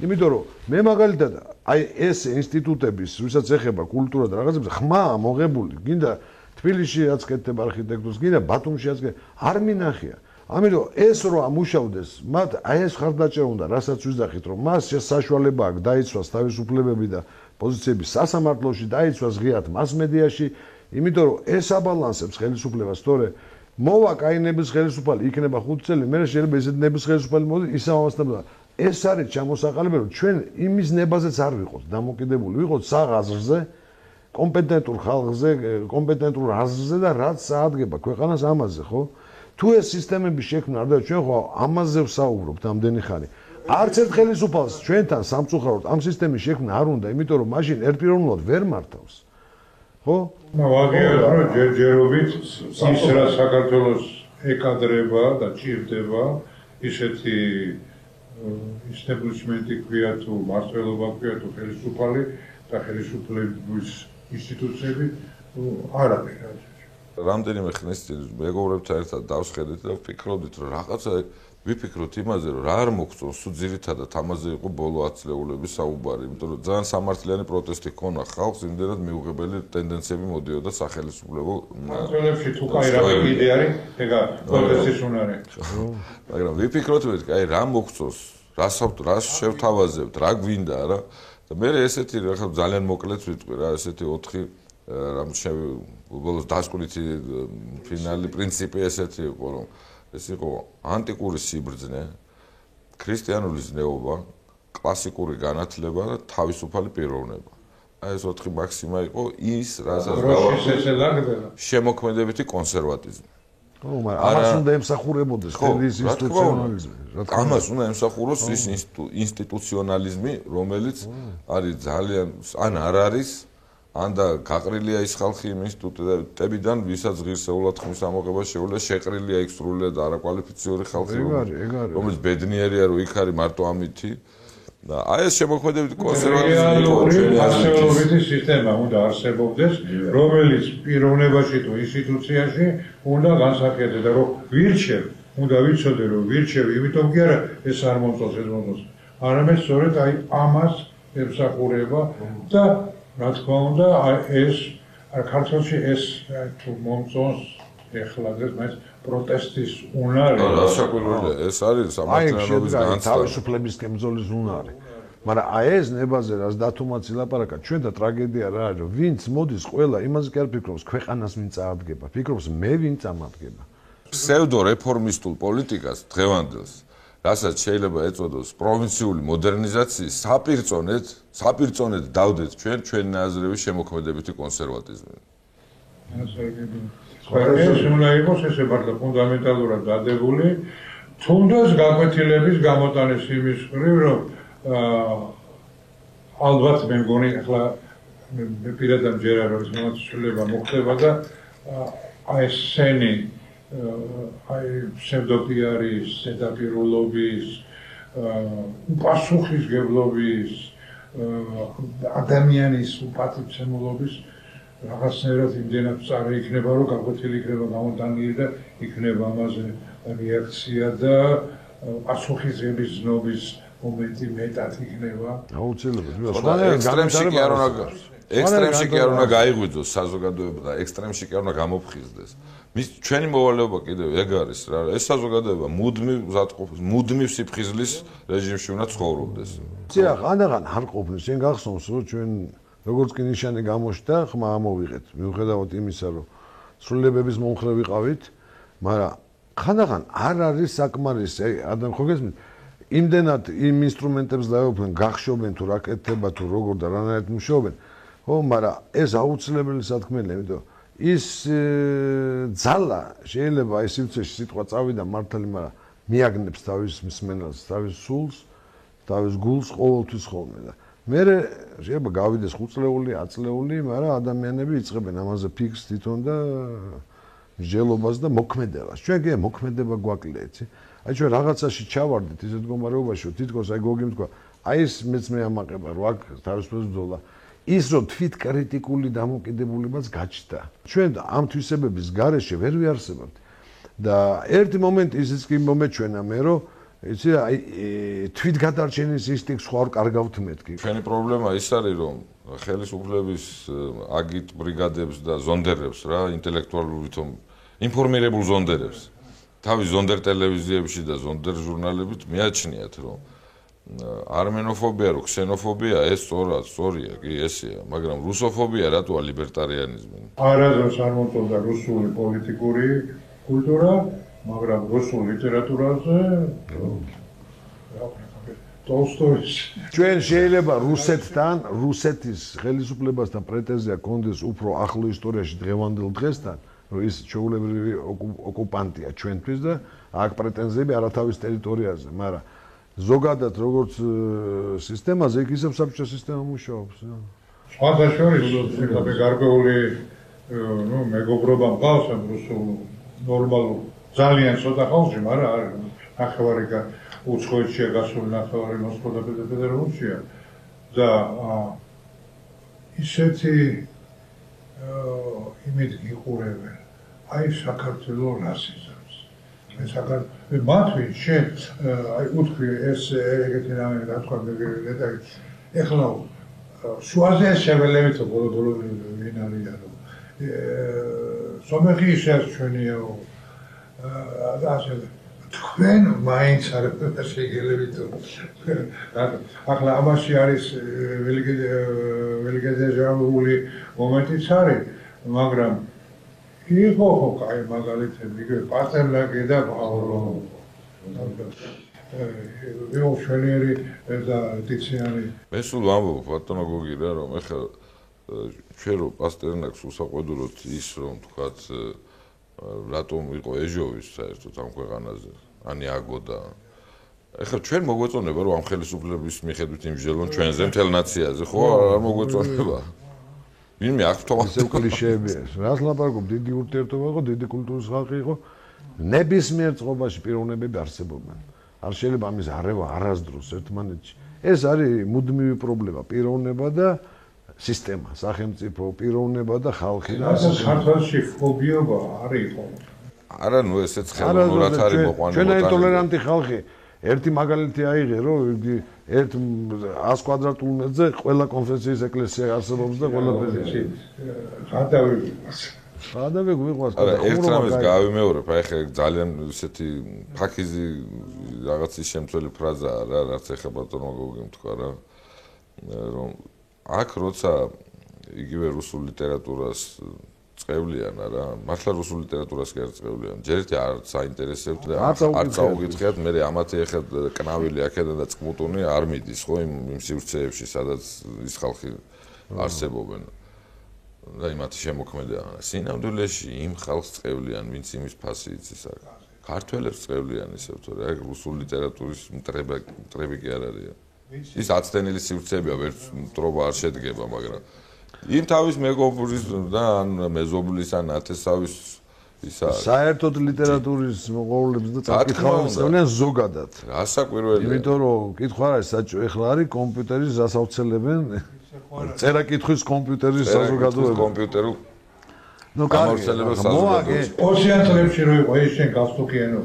იმიტომ რომ მე მაგალითად აი ეს ინსტიტუტების ვისაც ეხება კულტურა და რაღაცებს ხმაა მოღებული გინდა თბილისში რაც კეთდება არქიტექტურას გინდა ბათუმში რაც არ მინახია ამიტომ ეს რო ამუშავდეს მათ აი ეს ხარდაჭერა უნდა რასაც ვიზახით რომ მას საშუალება აქვს დაიცვას თავისუფლებები და პოზიციები სასამართლოში დაიცვას ღიად მასმედიაში იმიტომ რომ ეს აბალანსებს ხელისუფლებას თორე მოვა კაინების ხელისუფალი იქნება 5 წელი მე შეიძლება ესეთ ნების ხელისუფალი მოდი ისამასთან ეს არის ჩამოსაყალიბე რომ ჩვენ იმის ნებაზეც არ ვიყოთ დამოკიდებული ვიყოთ საღაზრზე კომპეტენტურ ხალხზე კომპეტენტურ აზრზე და რაც საადგება ქვეყანას ამაზე ხო თუ ეს სისტემები შექმნა არ და ჩვენ ხო ამაზე ვსაუბრობთ ამდენი ხანი არც ერთ ხელისუფალს ჩვენთან სამწუხაროდ ამ სისტემის შექმნა არ უნდა იმიტომ რომ მაშინ ერთპიროვნულად ვერ მართავს ხო? ვაგიერებ რომ ჯერჯერობით ის რა საქართველოს ეკადრება და ჭირდება ისეთი ისტაბლიშმენტი ქვია თუ მართლობა ქვია თუ ხელისუფალი და ხელისუფლების ინსტიტუციები არ არის რამდენიმე ხნის წინ მეგობრებთან ერთად დავსხედით და ვფიქრობდით რომ რაღაცა ვიფიქროთ იმაზე რომ რა არ მოგწონს თუ ძირითადად ამაზე იყო ბოლო 10 წლეულების საუბარი იმიტომ რომ ძალიან სამართლიანი პროტესტი ჰქონდა ხალხს იმდენად მიუღებელი ტენდენციები მოდიოდა სახელმწიფო მართველებში თუ კაი რამე კიდე არის ეგა პროტესტის უნარი მაგრამ ვიფიქროთ რომ აი რა მოგწონს რას შევთავაზებთ რა გვინდა რა და მე ესეთი რა ძალიან მოკლედ ვიტყვი რა ესეთი 4 რამ ბოლოს დასკვნითი ფინალი პრინციპი ესეთი იყო რომ ეს იყო ანტიკური სიბრძნე, ქრისტიანული ზნეობა, კლასიკური განათლება და თავისუფალი პიროვნება. აი ეს 4 მაქსიმა იყო ის, რასაც შემოქმედებითი კონსერვატიზმი. ხო, მაგრამ ამას უნდა ემსახურებოდეს ეს ინსტიტუციონალიზმი. ამას უნდა ემსახუროს ის ინსტიტუციონალიზმი, რომელიც არის ძალიან ან არ არის ან და გაყრილია ის ხალხი იმ ინსტიტუტებიდან, ვისაც ღირსეულად ხმის ამოღება შეუძლია, შეყრილია იქ სრულიად არაკვალიფიციური ხალხი, რომელიც ბედნიერია, რომ იქ არის მარტო ამითი და აი ეს შემოქმედებითი კონსერვატიზმი ფასეულობითი სისტემა უნდა არსებობდეს, რომელიც პიროვნებაში თუ ინსტიტუციაში უნდა განსაკუთრებულად და რომ ვირჩევ, უნდა ვიცოდე რომ ვირჩევ, იმიტომ კი არა ეს არ მომწონს ეს მომწონს. არამედ სწორედ აი ამას ემსახურება და რა თქმა უნდა ეს ქართულში ეს თუ მომწონს ეხლა ეს პროტესტის უნარი. რასაკვირველია, ეს არის სამართლიანობის განცდა. თავისუფლების კემზოლის უნარი. მაგრამ აი ეს ნებაზე რაც დათუმაც ილაპარაკა, ჩვენ და ტრაგედია რა არის, რომ ვინც მოდის ყველა იმაზე კი არ ფიქრობს, ქვეყანას ვინ წაადგება, ფიქრობს მე ვინ წამადგება. ფსევდო რეფორმისტულ პოლიტიკას დღევანდელს, რასაც შეიძლება ეწოდოს პროვინციული მოდერნიზაციის საპირწონედ დავდეთ ჩვენი ნაზრების შემოქმედებითი კონსერვატიზმი. ეს უნდა იყოს ესე მართლა ფუნდამენტალურად დადებული, თუნდაც გაკვეთილების გამოტანის იმის მხრივ, რომ ალბათ მე მგონი ახლა მე პირადად ჯერა რომ ეს მომცვლელობა მოხდება და აი სენი აი ფსევდოპიარის, ზედაპირულობის, უპასუხისმგებლობის, ადამიანის უპატივცემულობის რაღაცნაირად იმდენად წარი იქნება, რომ გაკვეთილი იქნება გამოტანილი და იქნება ამაზე რეაქცია და პასუხისმგების ზნობის მომენტი მეტად იქნება. აუცილებლად. ექსტრემში კი არ უნდა გაიღვიძოს საზოგადოება და ექსტრემში კი არ უნდა გამოფხიზდეს. ჩვენი მოვალეობა კიდევ ეგ არის რა, ეს საზოგადოება მუდმივ სიფხიზლის რეჟიმში უნდა ცხოვრობდეს. ცია, ხანდახან არ ყოფნის, შენ გახსოვს, რომ ჩვენ როგორც კი ნიშანი გამოჩნდა, ხმა ამოვიღეთ, მიუხედავად იმისა, რომ სრულებების მომხრე ვიყავით, მაგრამ ხანდახან არ არის საკმარისი, адам ხო გესმით? იმდენად იმ ინსტრუმენტებს დაეუფლენ, გახშობენ თუ რაკეთება თუ როგორ და რანაირად მუშაობენ, ხო, მაგრამ ეს აუცილებელი სათქმელია, იმიტომ ის ძალა შეიძლება აი სივრცეში სიტყვა წავიდა მართალი, მაგრამ მიაგნებს თავის მსმენელს, თავის სულს, თავის გულს ყოველთვის ხოლმე და მე შეიძლება გავიდეს 5 წლეული, 10 წლეული, მაგრამ ადამიანები იწყებენ ამაზე ფიქრს თვითონ და მსჯელობას და მოქმედებას. ჩვენ კი მოქმედება გვაკლია, იცი? აი ჩვენ რაღაცაში ჩავარდით ისეთ მდგომარეობაში, რომ თითქოს აი გოგი თქვა, აი ეს მეც მე ამაყება, რომ აქ თავისუფლების ბრძოლა. ის რომ თვით კრიტიკული დამოკიდებულებაც გაჩნდა. ჩვენ ამ თვისებების გარეშე ვერ ვიარსებებთ. და ერთი მომენტი ისიც კი მომეჩვენა მე, რომ იცი, აი თვითგადარჩენის ინსტინქტს ხო არ კარგავთ მეთქი. ჩვენი პრობლემა ის არის, რომ ხელისუფლების აგიტ ბრიგადებს და ზონდერებს რა, ინტელექტუალური თომ ინფორმირებულ ზონდერებს. თავის ზონდერ ტელევიზიებში და ზონდერ ჟურნალებით მიაჩნიათ, რომ armenofobia, რო ქსენოფობია, ეს სწორია, კი ესეა, მაგრამ რუსოფობია რატოა ლიბერტარიანიზმი? არასდროს არ მომწონდა რუსული პოლიტიკური კულტურა, მაგრამ რუსულ ლიტერატურაზე ტოლსტოის ჩვენ შეიძლება რუსეთთან, რუსეთის ხელისუფლებასთან პრეტენზია გქონდეს უფრო ახლო ისტორიაში დღევანდელ დღესთან, რომ ის ჩვეულებრივი ოკუპანტია ჩვენთვის და აქ პრეტენზიები არავის ტერიტორიაზე, მაგრამ ზოგადად როგორც სისტემაზე იქ ისევ საბჭოთა სისტემა მუშაობს. სხვათა შორის მე გარკვეული მეგობრობა მყავს ამ რუსულ ნორმალურ ძალიან ცოტა ხალხში, მაგრამ არის ნახევარი უცხოეთშია გასული, ნახევარი მოსკოვ და პეტერბურგშია და ისეთი იმით გიყურებენ აი საქართველოს რასიზმს. მათვე შენ აი უთქვი ეს ეგეთი რამე რა თქვა და ეხლა შუაზე შეველებით ბოლო ვინ არიან სომეხი ისეს ჩვენია ასე თქვენ მაინც არ შეგელებით ახლა ამაში არის ველიგეზერული მომენტიც არის მაგრამ იყო კაი მაგალითები იგივე პასტერნაკი და პავლო ეო შვენიერი და ტიციანი მე სულ ვამბობ ბატონო გოგი რა რომ ეხლა ჩვენ რო პასტერნაკს უსაყვედუროთ ის რომ თქვათ რატომ იყო ეჟოვის საერთოდ ამ ქვეყანაზე ანი აგოდა ეხლა ჩვენ მოგვეწონება რომ ამ ხელისუფლების მიხედვით იმსჯელონ ჩვენზე მთელ ნაციაზე ხო არ მოგვეწონება ვინმე ავტომატურად ისევ კლიშეებია. რას ლაპარაკობ, დიდი ურთიერთობა იყო, დიდი კულტურის ხალხი იყო. ნებისმიერ წყობაში პიროვნებები არსებობენ. არ შეიძლება ამის არევა არასდროს ერთმანეთში. ეს არის მუდმივი პრობლემა, პიროვნება და სისტემა, სახელმწიფო, პიროვნება და ხალხი და ასე საქართველოში ფობიობა არ იყო. არა, ნუ ესეც ხელოვნურად არის მოყვანილი. ჩვენ ინტოლერანტი ხალხი, ერთი მაგალითი აიღე, რომ ერთ 100 კვადრატულ მეტრზე ყველა კონფესიის ეკლესია არსებობს და ყველაფერი. გადავი გვიყვარს და ერთ რამეს გავიმეორებ, აი ხე ძალიან ისეთი ფაქიზი რაღაცის შემცველი ფრაზაა რა, რაც ეხა ბატონო გოგიმ თქვა რა, რომ აქ როცა იგივე რუსულ ლიტერატურას წევლიან რა, მართლა რუსულ ლიტერატურას კი არ წევლიან. ჯერ ერთი არ საინტერესებთ და არ წაუგითხიათ, მე ამათი ეხა კნავილი აქედან და წმუტუნი არ მიდის ხო იმ სივრცეებში, სადაც ის ხალხი არსებობენ. და იმათი შემოქმედება. სინამდვილეში იმ ხალხს წევლიან, ვინც იმის ფასი იცის აქ. ქართველებს წევლიან ისევ თორე აქ რუსულ ლიტერატურის მტრები კი არ არის. ის აცდენილი სივრცეებია, ვერც მტრობა არ შედგება, მაგრამ იმ თავის მეგობრის და ან მეზობლის ან ათესავის ისა საერთოდ ლიტერატურის მოყოლებს და წაკითხავენ ზოგადად. რასაკვირველია. იმიტომ რომ კითხვა არის საჭირო, ეხლა არის კომპიუტერის დასავრცელებენ წერა-კითხვის კომპიუტერის საზოგადოება. კომპიუტერულ ნუ გამავრცელებელ საზოგადოებას. 20-იან წლებში რო იყო ეს შენ გასტუქიანო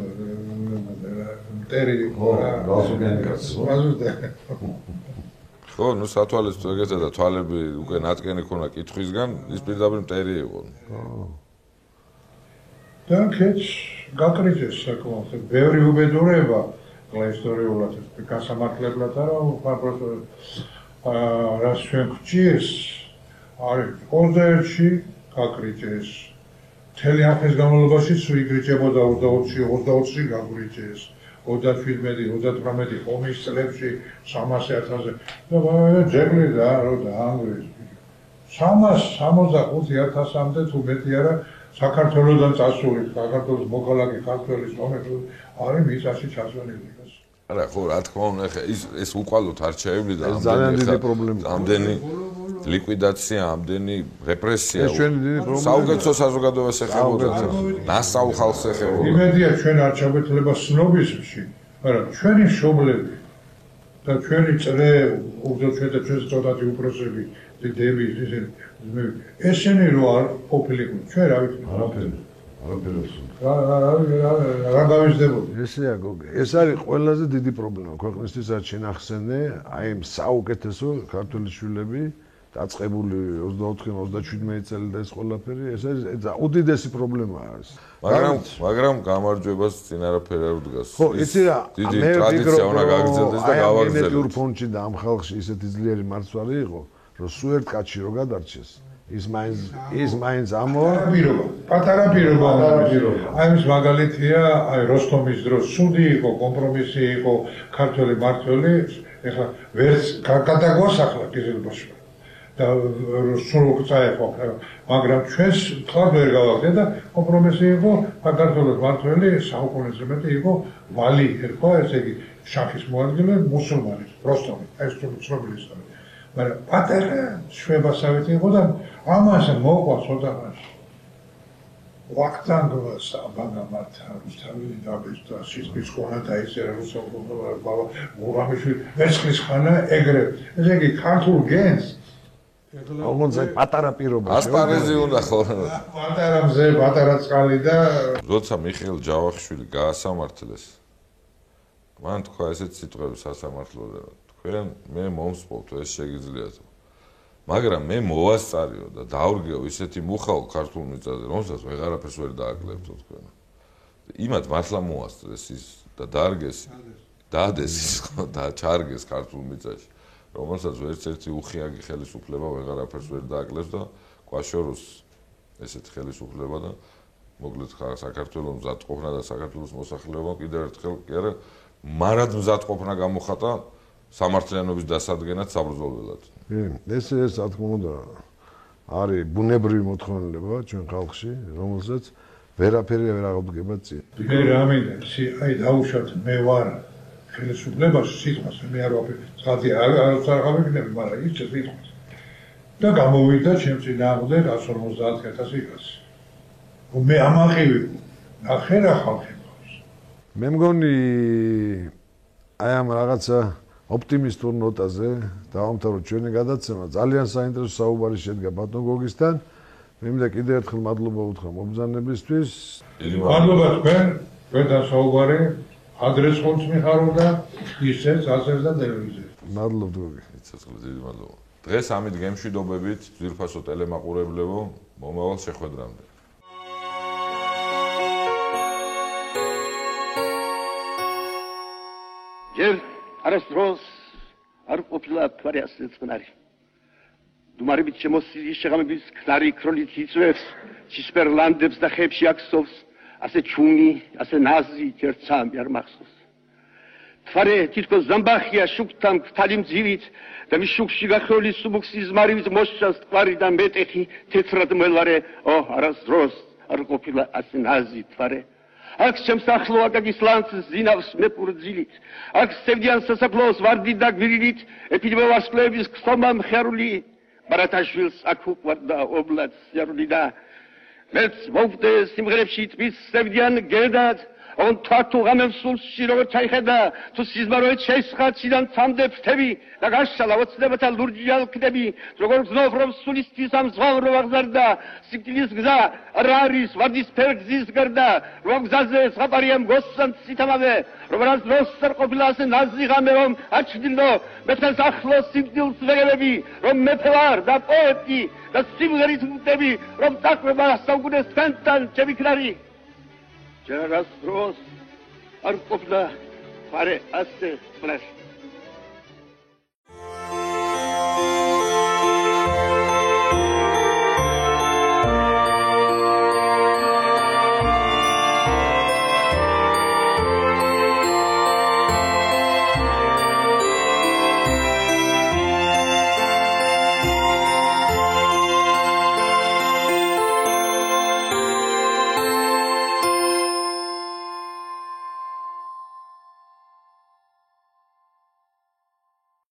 მტერი გასტუქიანი კაცი. ხო, ნუ სათვალეს ეგეცა და თვალები უკვე ნატკენი ქონა კითხვისგან, ის პირდაპირ მტერი იყო. და კეც გაკრიჭეს საკმაოდ ბევრი უბედურება ისტორიულად გასამართლებლად არა, უბრალოდ რას ჩვენ გვჭირს არის 21-ში გაკრიჭეს. მთელი ახლის განმავლობაში იგრიჭებოდა 24-ში გაგრიჭეს. 27-28 ომის წლებში 300,000-ზე და ჯეკლი და რო დაანგრიეს 365,000-მდე თუ მეტი არა საქართველოსდან წასული საქართველოს მოქალაქე ქართველის მომენტ არის მიწაში ჩასვენილი. არა ხო რა თქმა უნდა ეს უკვალოდ არჩევები და ძალიან დიდი პრობლემაა. ამდენი ლიკვიდაცია, ამდენი რეპრესია. ეს ჩვენი დიდი პრობლემაა. საუკეთესო საზოგადოებას ეხებოდა. ნასაულ ხალხს ეხებოდა. იმედია ჩვენ არჩევნებელება სნობიზმში, მაგრამ ჩვენი მშობლები და ჩვენი წრე, უბრალოდ ჩვენ ცოტათი უპროსები, დები, ესენი რო არ ყოფილიყო, ჩვენ რა ვიცი, არაფერი. რა გავიზრდებოდი? ესეა გოგო. ეს არის ყველაზე დიდი პრობლემა ქვეყნისთვის რაც შენახსენე, აი ამ საუკეთესო ქართველი შვილები დაწყებული 24-27 წელი და ეს ყველაფერი, ეს არის უდიდესი პრობლემა არის. მაგრამ გამარჯვებას წინ არაფერი არ უდგას. ხო, იცი რა, დიდი ტრადიცია უნდა გაგრძელდეს და გავაგრძელდეს. გენეტიურ ფონდში და ამ ხალხში ისეთი ძლიერი მარცვალი იყო, რომ სულ ერთ კაცი რო გადარჩეს, ის მაინც ამოა პატარა პირობა. აი ეს მაგალითია, აი როსტომის დროს სუდი იყო, კომპრომისი იყო, ქართველი მართველი, ეხლა ვერც გადაგვასახლა კიზილბაში. და სულ წაეყო, მაგრამ ჩვენს თქვა ვერ გავაგდე და კომპრომისი იყო, საქართველოს მართველი საუკუნეზე მეტი იყო ვალი ერქვა, ესე იგი შახის მოადგილე მუსულმანი, როსტომი, ეს ცნობილი ისტორია. მაგრამ პატარა შვებასავით იყო და ამას მოყვა ცოტა მაშინ. ვაქტანგლას აბაგამართა რუსთაველი დაბეჭდა სისხლის ხონა და ისე რუსთაველი ბაბა მურამიშვილი ვერცხლის ხანა ეგრე. ესე იგი ქართულ გენს ოღონდ პატარა პირობა ასპარეზი უნდა ხო პატარა მზე პატარა წყალი და როცა მიხეილ ჯავახიშვილი გაასამართლეს მან თქვა ესეთ სიტყვები სასამართლოზე თქვენ მე მომსპობთ ეს შეგიძლიათ მაგრამ მე მოვასწარიო და დავრგეო ისეთი მუხაო ქართულ მიწაზე რომელსაც ვეღარაფერს ვერ დააკლებთო თქვენ იმათ მართლა მოასწრეს ის და დარგეს დადეს ის ხო და ჩარგეს ქართულ მიწაში რომელსაც ერთ-ერთი უხიაგი ხელისუფლება ვეღარაფერს ვერ დააკლებს და კვაშოროს ესეთი ხელისუფლება და მოკლედ საქართველოს მზადყოფნა და საქართველოს მოსახლეობა კიდევ ერთხელ კი არა მარად მზადყოფნა გამოხატა სამართლიანობის დასადგენად საბრძოლველად. ეს რა თქმა უნდა არის ბუნებრივი მოთხოვნილება ჩვენ ხალხში, რომელსაც ვერაფერი ვერ აღდგება წინ. მე რა მინდა, აი დაუშვათ მე ვარ ხელისუფლებას სიტყვას მე არ ვაფიქრე. ხალხი არ აღავიგნები, მაგრამ ის სიტყვას. და გამოვიდა ჩემ წინააღმდეგ 150,000 იქას. მე ამაყივი ნახე რა ხალხი. მე მგონი აი ამ რაღაცა ოპტიმისტურ ნოტაზე დავამთავროთ ჩვენი გადაცემა. ძალიან საინტერესო საუბარი შედგა ბატონ გოგისთან. მე მინდა კიდევ ერთხელ მადლობა უთხრა მობრძანებისთვის. მადლობა თქვენთან საუბარი ადრეს ხონც მიხარობდა ისეც ასეც და ტელევიზიაზე. მადლობთ გოგი. ცოცხლე დიდი მადლობა. დღეს ამით გემშვიდობებით ძვირფასო ტელემაყურებლებო მომავალ შეხვედრამდე. ჯერ არასდროს არ ყოფილა თვარი ასე წყნარი. დუმარებით შემოსილი შეღამების ქლარი ქროლით იწვევს, ცისფერლანდებს და ხებში აქსოვს, ასე ჩუმი, ასე ნაზი ერთსამი არ მახსოვს. თვარე თითქოს ზამბახია შუქთან ქთალი მძივით და მის შუქში გახეული სუბუქსის მარივით მოსჭას თვარი და მეტეხი თეთრად მელარე, არასდროს არ ყოფილა ასე ნაზი თვარე. აქ შემსახლო აკაკის ლანცს ზინავს მეპურძილით, აქ სევდიან სასაფლაოს ვარდით და გვირილით, ეპიდემიოლოგიების ხსომა მხარული, ბარათაშვილს აქ უყვარდა ობლად სიარული და მეც მოვდე სიმღერებში თმის სევდიან გედად, on თათუ გამემსულში როგორ ჩაიხედა, თუ სიზმაროეთ შეისხაციდან ცამდე ფრთები და გაშალა ოცნებათა ლურჯი ალკდები, როგორ გზნով რომ სულისთვის ამ ზღავრო აღზარდა, სიკვდილის გზა არ არის ვარდის ფერგზის გარდა, რომ გზაზე ზღაპარია მგოსან ციტამავე, რომ რას არ ყოფილა ასე ნაზი ღამე რომ აჩდილო, მეთხეს ახლოს სიკვდილს ვეგებები, რომ მეფე ვარ და პოეტი და სიმღერის მუტები, რომ წაყვება საუკუნეს თქვენთან ჩემი ქრარი. ჯერ არასდროს არ ყოფილა თვარე ასე წყნარი.